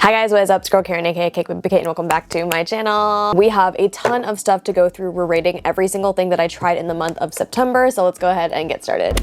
Hi guys, what is up? It's girl Karen, aka cakedbybabyk, and welcome back to my channel. We have a ton of stuff to go through. We're rating every single thing that I tried in the month of September, so let's go ahead and get started.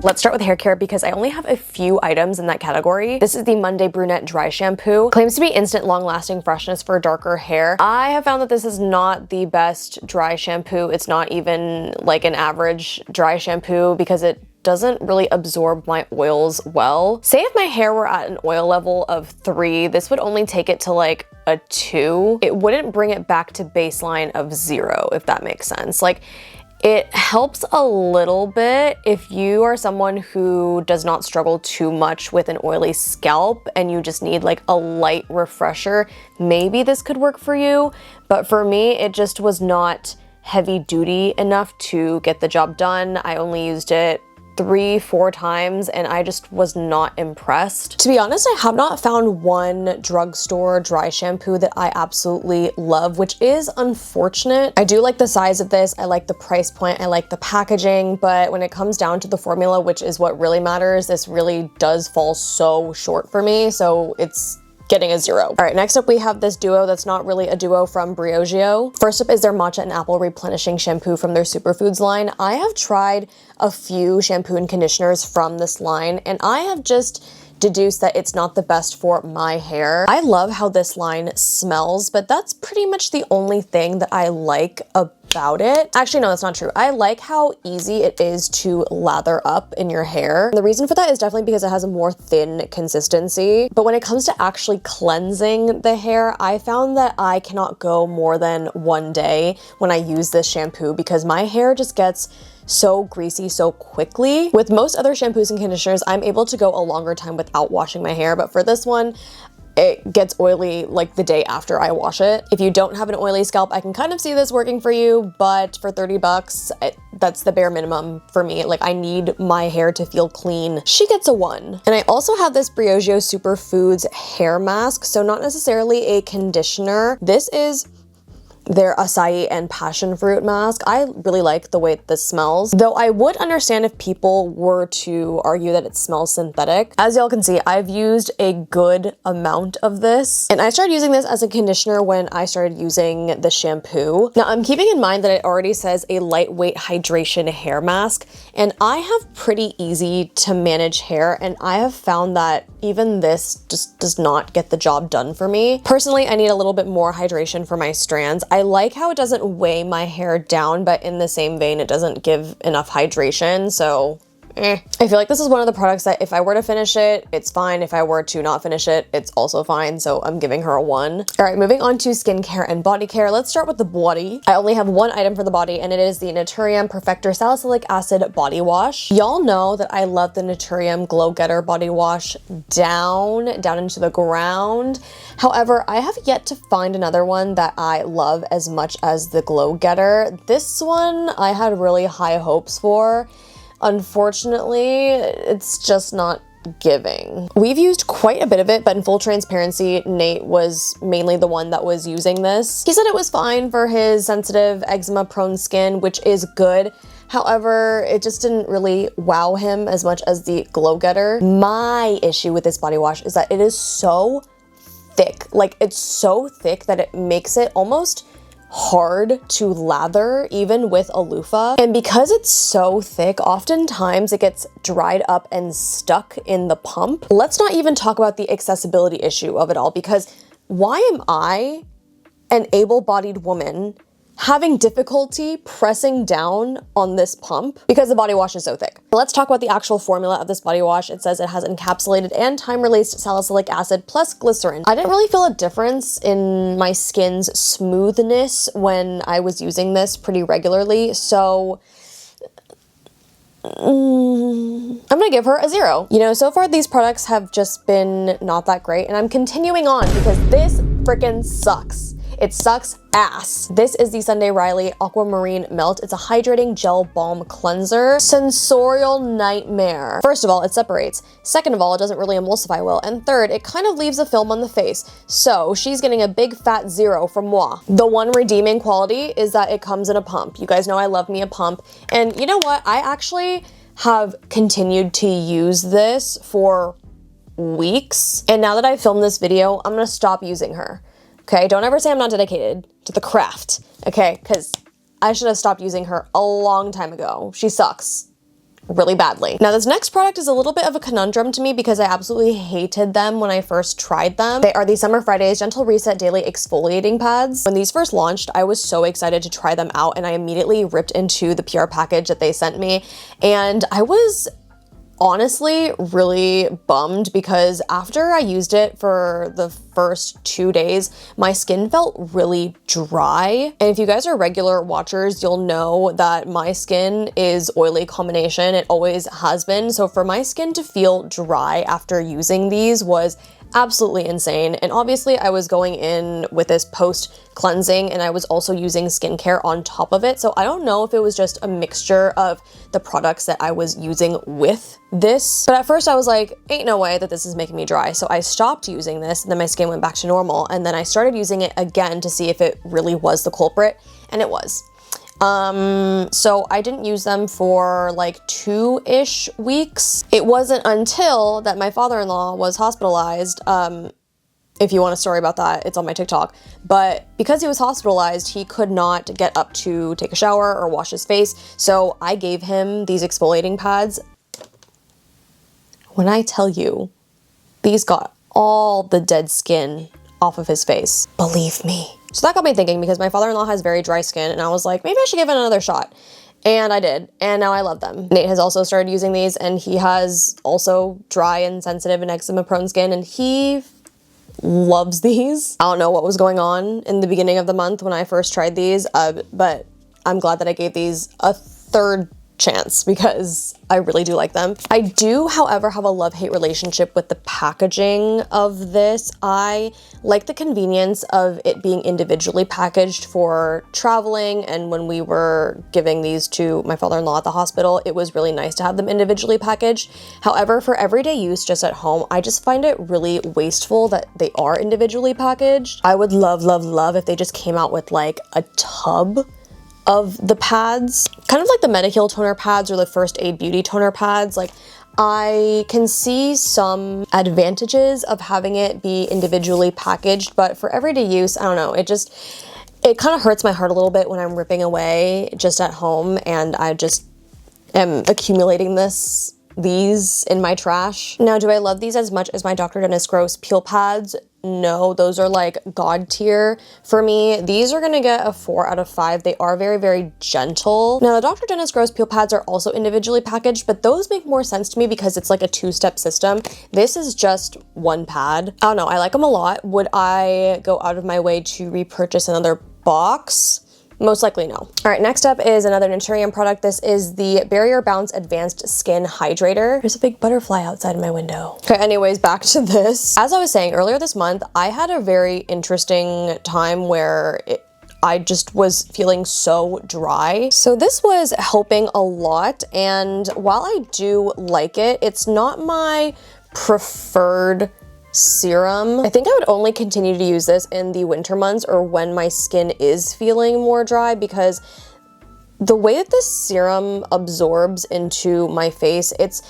Let's start with hair care because I only have a few items in that category. This is the Monday Brunette Dry Shampoo. Claims to be instant long-lasting freshness for darker hair. I have found that this is not the best dry shampoo. It's not even like an average dry shampoo because it doesn't really absorb my oils well. Say if my hair were at an oil level of 3, this would only take it to like a 2. It wouldn't bring it back to baseline of 0, if that makes sense. Like, it helps a little bit if you are someone who does not struggle too much with an oily scalp and you just need like a light refresher. Maybe this could work for you, but for me, it just was not heavy duty enough to get the job done. I only used it 3-4 times and I just was not impressed. To be honest, I have not found one drugstore dry shampoo that I absolutely love, which is unfortunate. I do like the size of this, I like the price point, I like the packaging, but when it comes down to the formula, which is what really matters, this really does fall so short for me, so it's getting a 0. All right, next up we have this duo that's not really a duo from Briogeo. First up is their Matcha and Apple Replenishing Shampoo from their Superfoods line. I have tried a few shampoo and conditioners from this line, and I have just deduced that it's not the best for my hair. I love how this line smells, but that's pretty much the only thing that I like about it. Actually, no, that's not true. I like how easy it is to lather up in your hair. The reason for that is definitely because it has a more thin consistency. But when it comes to actually cleansing the hair, I found that I cannot go more than 1 day when I use this shampoo because my hair just gets so greasy so quickly. With most other shampoos and conditioners, I'm able to go a longer time without washing my hair, but for this one, it gets oily like the day after I wash it. If you don't have an oily scalp, I can kind of see this working for you, but for 30 bucks, that's the bare minimum for me. Like, I need my hair to feel clean. She gets a 1. And I also have this Briogeo Superfoods hair mask, so not necessarily a conditioner. This is their acai and passion fruit mask. I really like the way this smells, though I would understand if people were to argue that it smells synthetic. As y'all can see, I've used a good amount of this, and I started using this as a conditioner when I started using the shampoo. Now, I'm keeping in mind that it already says a lightweight hydration hair mask, and I have pretty easy to manage hair, and I have found that even this just does not get the job done for me. Personally, I need a little bit more hydration for my strands. I like how it doesn't weigh my hair down, but in the same vein, it doesn't give enough hydration, so I feel like this is one of the products that if I were to finish it, it's fine. If I were to not finish it, it's also fine, so I'm giving her a 1. All right, moving on to skincare and body care. Let's start with the body. I only have one item for the body, and it is the Naturium Perfector Salicylic Acid Body Wash. Y'all know that I love the Naturium Glow Getter Body Wash down into the ground. However, I have yet to find another one that I love as much as the Glow Getter. This one I had really high hopes for. Unfortunately, it's just not giving. We've used quite a bit of it, but in full transparency, Nate was mainly the one that was using this. He said it was fine for his sensitive, eczema-prone skin, which is good. However, it just didn't really wow him as much as the Glow Getter. My issue with this body wash is that it is so thick. Like, it's so thick that it makes it almost hard to lather even with a loofah. And because it's so thick, oftentimes it gets dried up and stuck in the pump. Let's not even talk about the accessibility issue of it all, because why am I, an able-bodied woman, having difficulty pressing down on this pump because the body wash is so thick? Let's talk about the actual formula of this body wash. It says it has encapsulated and time-released salicylic acid plus glycerin. I didn't really feel a difference in my skin's smoothness when I was using this pretty regularly, so I'm gonna give her a 0. You know, so far these products have just been not that great, and I'm continuing on because this freaking sucks. It sucks ass. This is the Sunday Riley Aquamarine Melt. It's a hydrating gel balm cleanser. Sensorial nightmare. First of all, it separates. Second of all, it doesn't really emulsify well. And third, it kind of leaves a film on the face. So she's getting a big fat 0 from moi. The one redeeming quality is that it comes in a pump. You guys know I love me a pump. And you know what? I actually have continued to use this for weeks. And now that I've filmed this video, I'm gonna stop using her. Okay, don't ever say I'm not dedicated to the craft, okay? Because I should have stopped using her a long time ago. She sucks really badly. Now this next product is a little bit of a conundrum to me because I absolutely hated them when I first tried them. They are the Summer Fridays Gentle Reset Daily Exfoliating Pads. When these first launched, I was so excited to try them out and I immediately ripped into the PR package that they sent me, and I was honestly really bummed because after I used it for the first 2 days, my skin felt really dry. And if you guys are regular watchers, you'll know that my skin is oily combination. It always has been. So for my skin to feel dry after using these was absolutely insane. And obviously I was going in with this post cleansing and I was also using skincare on top of it. So I don't know if it was just a mixture of the products that I was using with this. But at first I was like, ain't no way that this is making me dry. So I stopped using this and then my skin went back to normal. And then I started using it again to see if it really was the culprit, and it was. So I didn't use them for like 2-ish weeks. It wasn't until that my father-in-law was hospitalized. If you want a story about that, it's on my TikTok. But because he was hospitalized, he could not get up to take a shower or wash his face. So I gave him these exfoliating pads. When I tell you, these got all the dead skin off of his face. Believe me. So that got me thinking because my father-in-law has very dry skin and I was like, maybe I should give it another shot. And I did, and now I love them. Nate has also started using these and he has also dry and sensitive and eczema prone skin and he loves these. I don't know what was going on in the beginning of the month when I first tried these, but I'm glad that I gave these a third chance because I really do like them. I do, however, have a love-hate relationship with the packaging of this. I like the convenience of it being individually packaged for traveling, and when we were giving these to my father-in-law at the hospital, it was really nice to have them individually packaged. However, for everyday use just at home, I just find it really wasteful that they are individually packaged. I would love, love, love if they just came out with like a tub of the pads, kind of like the Mediheal toner pads or the First Aid Beauty toner pads. Like, I can see some advantages of having it be individually packaged, but for everyday use, I don't know, it kind of hurts my heart a little bit when I'm ripping away just at home and I just am accumulating these in my trash. Now, do I love these as much as my Dr. Dennis Gross peel pads? No, those are like God tier for me. These are gonna get a 4 out of 5. They are very, very gentle. Now, the Dr. Dennis Gross peel pads are also individually packaged, but those make more sense to me because it's like a 2-step system. This is just one pad. I don't know, I like them a lot. Would I go out of my way to repurchase another box? Most likely no. All right, next up is another Naturium product. This is the Barrier Bounce Advanced Skin Hydrator. There's a big butterfly outside of my window. Okay, anyways, back to this. As I was saying earlier this month, I had a very interesting time where I just was feeling so dry. So this was helping a lot, and while I do like it, it's not my preferred serum. I think I would only continue to use this in the winter months or when my skin is feeling more dry, because the way that this serum absorbs into my face, it's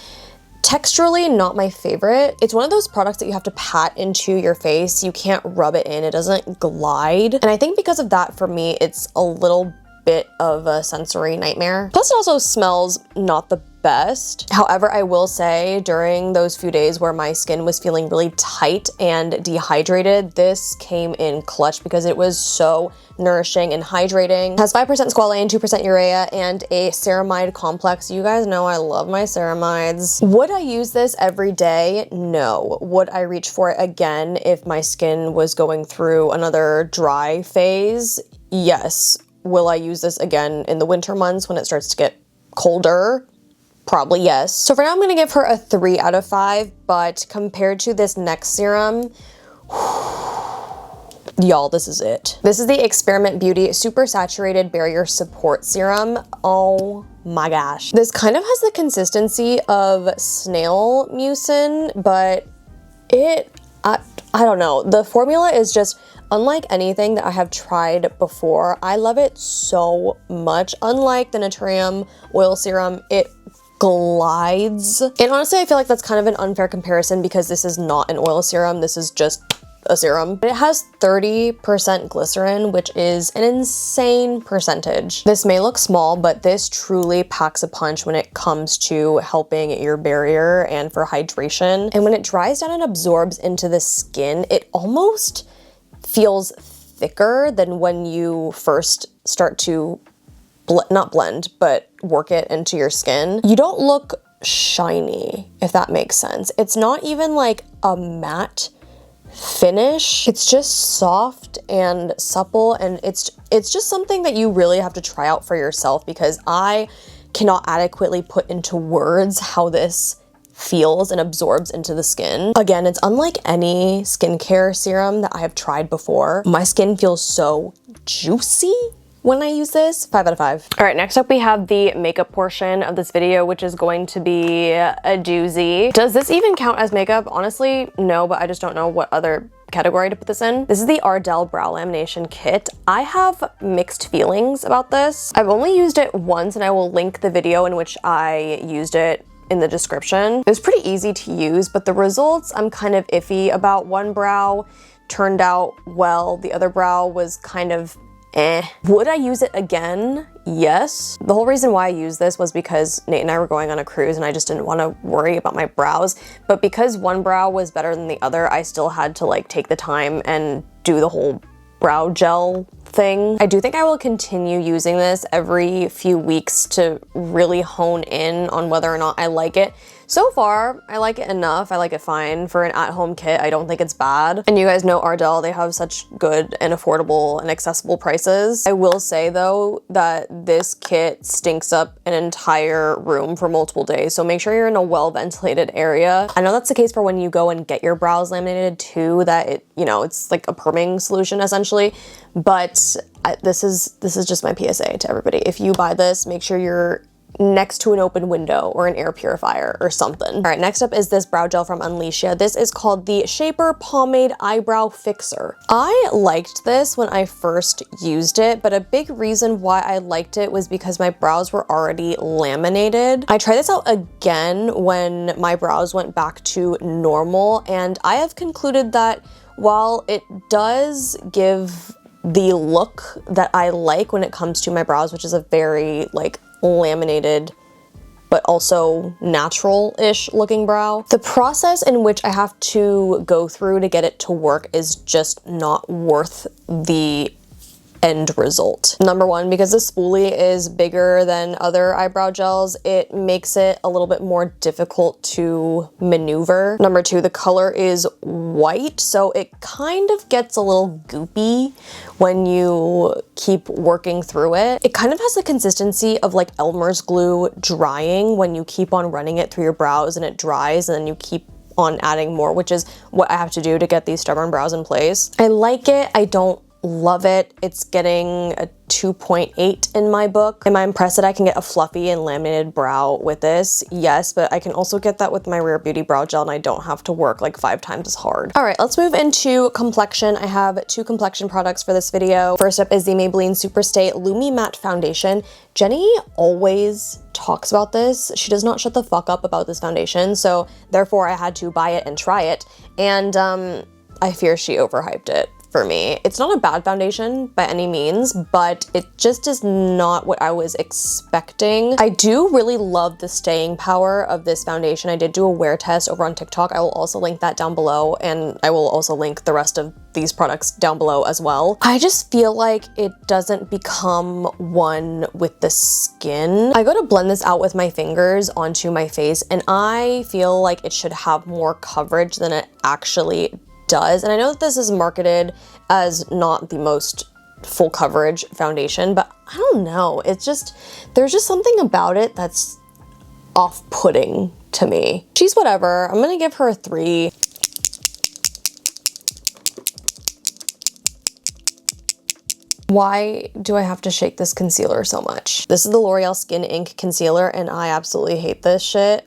texturally not my favorite. It's one of those products that you have to pat into your face. You can't rub it in. It doesn't glide. And I think because of that, for me, it's a little bit of a sensory nightmare. Plus, it also smells not the best. However, I will say during those few days where my skin was feeling really tight and dehydrated, this came in clutch because it was so nourishing and hydrating. It has 5% squalane, 2% urea, and a ceramide complex. You guys know I love my ceramides. Would I use this every day? No. Would I reach for it again if my skin was going through another dry phase? Yes. Will I use this again in the winter months when it starts to get colder? Probably yes. So for now, I'm gonna give her a 3 out of 5, but compared to this next serum, y'all, this is it. This is the Experiment Beauty Super Saturated Barrier Support Serum. Oh my gosh. This kind of has the consistency of snail mucin, but I don't know. The formula is just unlike anything that I have tried before. I love it so much. Unlike the Naturium oil serum, it glides. And honestly, I feel like that's kind of an unfair comparison because this is not an oil serum. This is just a serum. It has 30% glycerin, which is an insane percentage. This may look small, but this truly packs a punch when it comes to helping your barrier and for hydration. And when it dries down and absorbs into the skin, it almost feels thicker than when you first start to not blend, but work it into your skin. You don't look shiny, if that makes sense. It's not even like a matte finish. It's just soft and supple, and it's just something that you really have to try out for yourself because I cannot adequately put into words how this feels and absorbs into the skin. Again, it's unlike any skincare serum that I have tried before. My skin feels so juicy when I use this. 5 out of 5. All right, next up we have the makeup portion of this video, which is going to be a doozy. Does this even count as makeup? Honestly, no, but I just don't know what other category to put this in. This is the Ardell Brow Lamination Kit. I have mixed feelings about this. I've only used it once, and I will link the video in which I used it in the description. It was pretty easy to use, but the results I'm kind of iffy about. One brow turned out well, the other brow was kind of Would I use it again? Yes. The whole reason why I used this was because Nate and I were going on a cruise and I just didn't want to worry about my brows. But because one brow was better than the other, I still had to like take the time and do the whole brow gel thing. I do think I will continue using this every few weeks to really hone in on whether or not I like it. So far, I like it enough. I like it fine. For an at-home kit, I don't think it's bad. And you guys know Ardell, they have such good and affordable and accessible prices. I will say though that this kit stinks up an entire room for multiple days, so make sure you're in a well-ventilated area. I know that's the case for when you go and get your brows laminated too, that it, you know, it's like a perming solution essentially, but this is just my PSA to everybody. If you buy this, make sure you're next to an open window or an air purifier or something. All right, next up is this brow gel from Unleasha. This is called the Shaper Pomade Eyebrow Fixer. I liked this when I first used it, but a big reason why I liked it was because my brows were already laminated. I tried this out again when my brows went back to normal, and I have concluded that while it does give the look that I like when it comes to my brows, which is a very like laminated but also natural-ish looking brow, the process in which I have to go through to get it to work is just not worth the end result. Number one, because the spoolie is bigger than other eyebrow gels, it makes it a little bit more difficult to maneuver. Number two, the color is white, so it kind of gets a little goopy when you keep working through it. It kind of has the consistency of like Elmer's glue drying when you keep on running it through your brows and it dries, and then you keep on adding more, which is what I have to do to get these stubborn brows in place. I like it. I don't love it. It's getting a 2.8 in my book. Am I impressed that I can get a fluffy and laminated brow with this? Yes, but I can also get that with my Rare Beauty brow gel and I don't have to work like 5 times as hard. All right, let's move into complexion. I have 2 complexion products for this video. First up is the Maybelline Superstay Lumi Matte Foundation. Jenny always talks about this. She does not shut the fuck up about this foundation, so therefore I had to buy it and try it, and I fear she overhyped it. For me, it's not a bad foundation by any means, but it just is not what I was expecting. I do really love the staying power of this foundation. I did do a wear test over on TikTok. I will also link that down below, and I will also link the rest of these products down below as well. I just feel like it doesn't become one with the skin. I go to blend this out with my fingers onto my face, and I feel like it should have more coverage than it actually does. And I know that this is marketed as not the most full coverage foundation, but I don't know. It's just, there's just something about it that's off-putting to me. She's whatever. I'm gonna give her a 3. Why do I have to shake this concealer so much? This is the L'Oreal Skin Ink Concealer, and I absolutely hate this shit.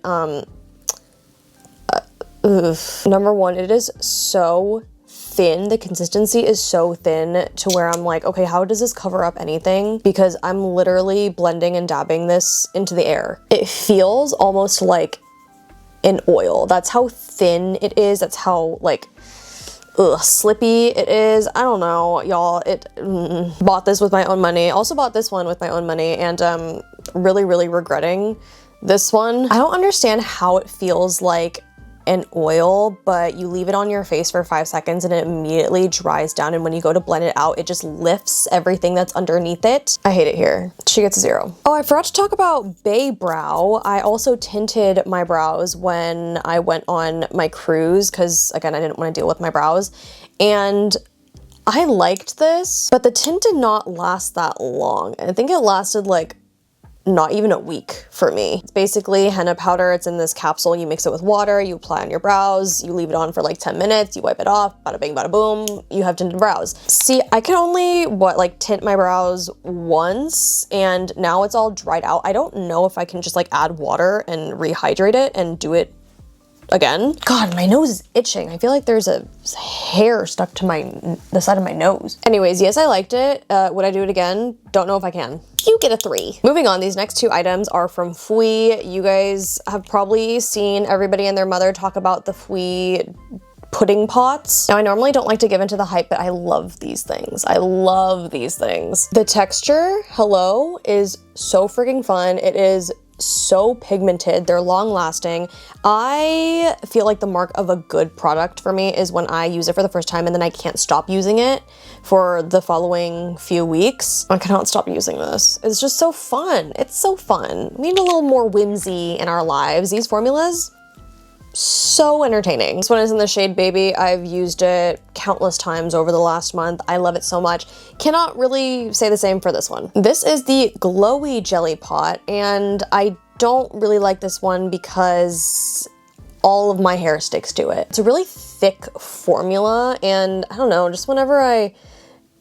Number one, it is so thin. The consistency is so thin to where I'm like, okay, how does this cover up anything? Because I'm literally blending and dabbing this into the air. It feels almost like an oil. That's how thin it is. That's how like slippy it is. I don't know, y'all. Bought this with my own money. Also bought this one with my own money, and really regretting this one. I don't understand how it feels like an oil, but you leave it on your face for 5 seconds and it immediately dries down, and when you go to blend it out, it just lifts everything that's underneath it. I hate it here. She gets a 0. Oh, I forgot to talk about Bay Brow. I also tinted my brows when I went on my cruise because, again, I didn't want to deal with my brows, and I liked this, but the tint did not last that long. I think it lasted like not even a week for me. It's basically henna powder. It's in this capsule. You mix it with water, you apply on your brows, you leave it on for like 10 minutes, you wipe it off, bada bing, bada boom, you have tinted brows. See, I can only, tint my brows once, and now it's all dried out. I don't know if I can just like add water and rehydrate it and do it again. God, my nose is itching. I feel like there's a hair stuck to the side of my nose. Anyways, yes, I liked it. Would I do it again? Don't know if I can. You get a 3. Moving on, these next 2 items are from Fui. You guys have probably seen everybody and their mother talk about the Fui pudding pots. Now, I normally don't like to give into the hype, but I love these things. I love these things. The texture, hello, is so freaking fun. It is so pigmented. They're long lasting. I feel like the mark of a good product for me is when I use it for the first time and then I can't stop using it for the following few weeks. I cannot stop using this. It's just so fun. It's so fun. We need a little more whimsy in our lives. These formulas, so entertaining. This one is in the shade Baby. I've used it countless times over the last month. I love it so much. Cannot really say the same for this one. This is the Glowy Jelly Pot, and I don't really like this one because all of my hair sticks to it. It's a really thick formula, and I don't know, just whenever I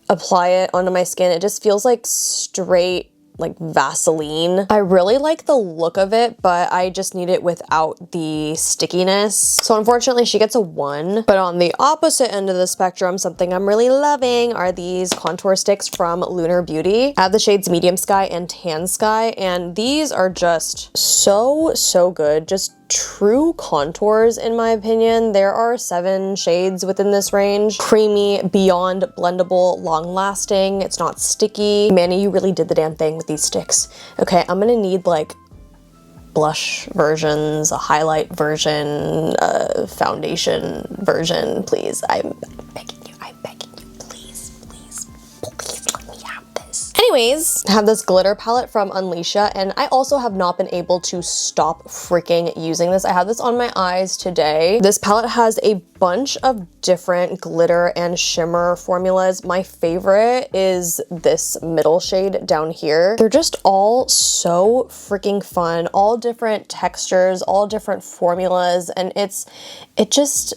apply it onto my skin, it just feels like straight like Vaseline. I really like the look of it, but I just need it without the stickiness. So unfortunately she gets a 1. But on the opposite end of the spectrum, something I'm really loving are these contour sticks from Lunar Beauty. I have the shades Medium Sky and Tan Sky, and these are just so good. Just true contours in my opinion. There are 7 shades within this range. Creamy, beyond blendable, long lasting. It's not sticky. Manny, you really did the damn thing with these sticks. Okay, I'm gonna need like blush versions, a highlight version, a foundation version, please. I'm begging you, please let me have this. Anyways, I have this glitter palette from Unleasha, and I also have not been able to stop freaking using this. I have this on my eyes today. This palette has a bunch of different glitter and shimmer formulas. My favorite is this middle shade down here. They're just all so freaking fun, all different textures, all different formulas, and it just,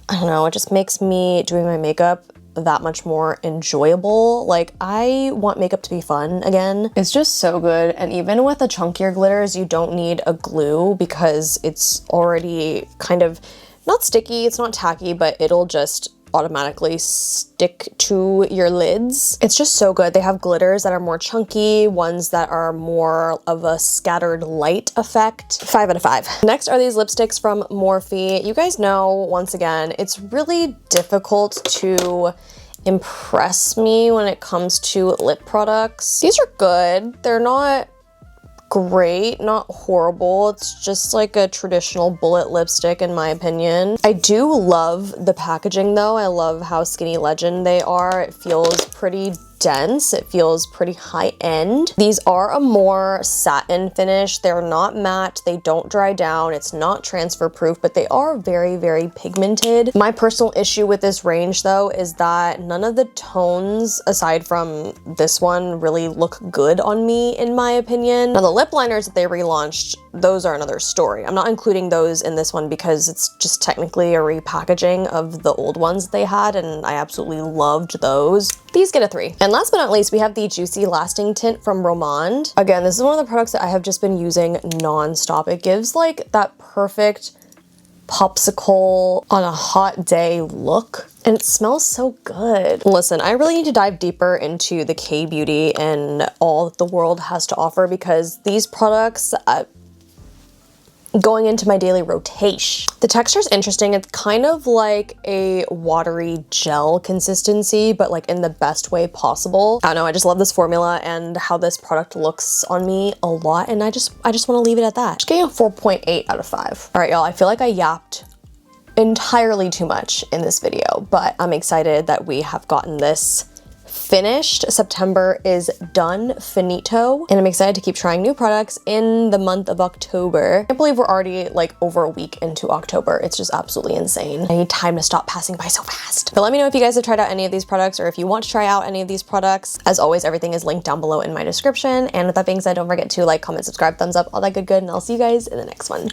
I don't know, it just makes me doing my makeup that much more enjoyable. Like, I want makeup to be fun again. It's just so good. And even with the chunkier glitters, you don't need a glue because it's already kind of not sticky, it's not tacky, but it'll just automatically stick to your lids. It's just so good. They have glitters that are more chunky, ones that are more of a scattered light effect. 5 out of 5. Next are these lipsticks from Morphe. You guys know, once again, it's really difficult to impress me when it comes to lip products. These are good. They're not great, not horrible. It's just like a traditional bullet lipstick in my opinion. I do love the packaging though. I love how Skinny Legend they are. It feels pretty dense. It feels pretty high end. These are a more satin finish. They're not matte. They don't dry down. It's not transfer proof, but they are very pigmented. My personal issue with this range though is that none of the tones aside from this one really look good on me in my opinion. Now the lip liners that they relaunched, those are another story. I'm not including those in this one because it's just technically a repackaging of the old ones they had, and I absolutely loved those. These get a 3. And last but not least, we have the Juicy Lasting Tint from Romand. Again, this is one of the products that I have just been using non-stop. It gives like that perfect popsicle on a hot day look. And it smells so good. Listen, I really need to dive deeper into the K-beauty and all that the world has to offer, because these products, going into my daily rotation. The texture is interesting. It's kind of like a watery gel consistency, but like in the best way possible. I don't know, I just love this formula and how this product looks on me a lot, and I just want to leave it at that. Just getting a 4.8 out of 5. All right, y'all, I feel like I yapped entirely too much in this video, but I'm excited that we have gotten this finished. September is done, finito, and I'm excited to keep trying new products in the month of October. I can't believe we're already like over a week into October. It's just absolutely insane. I need time to stop passing by so fast. But let me know if you guys have tried out any of these products, or if you want to try out any of these products. As always, everything is linked down below in my description. And with that being said, don't forget to like, comment, subscribe, thumbs up, all that good, and I'll see you guys in the next one.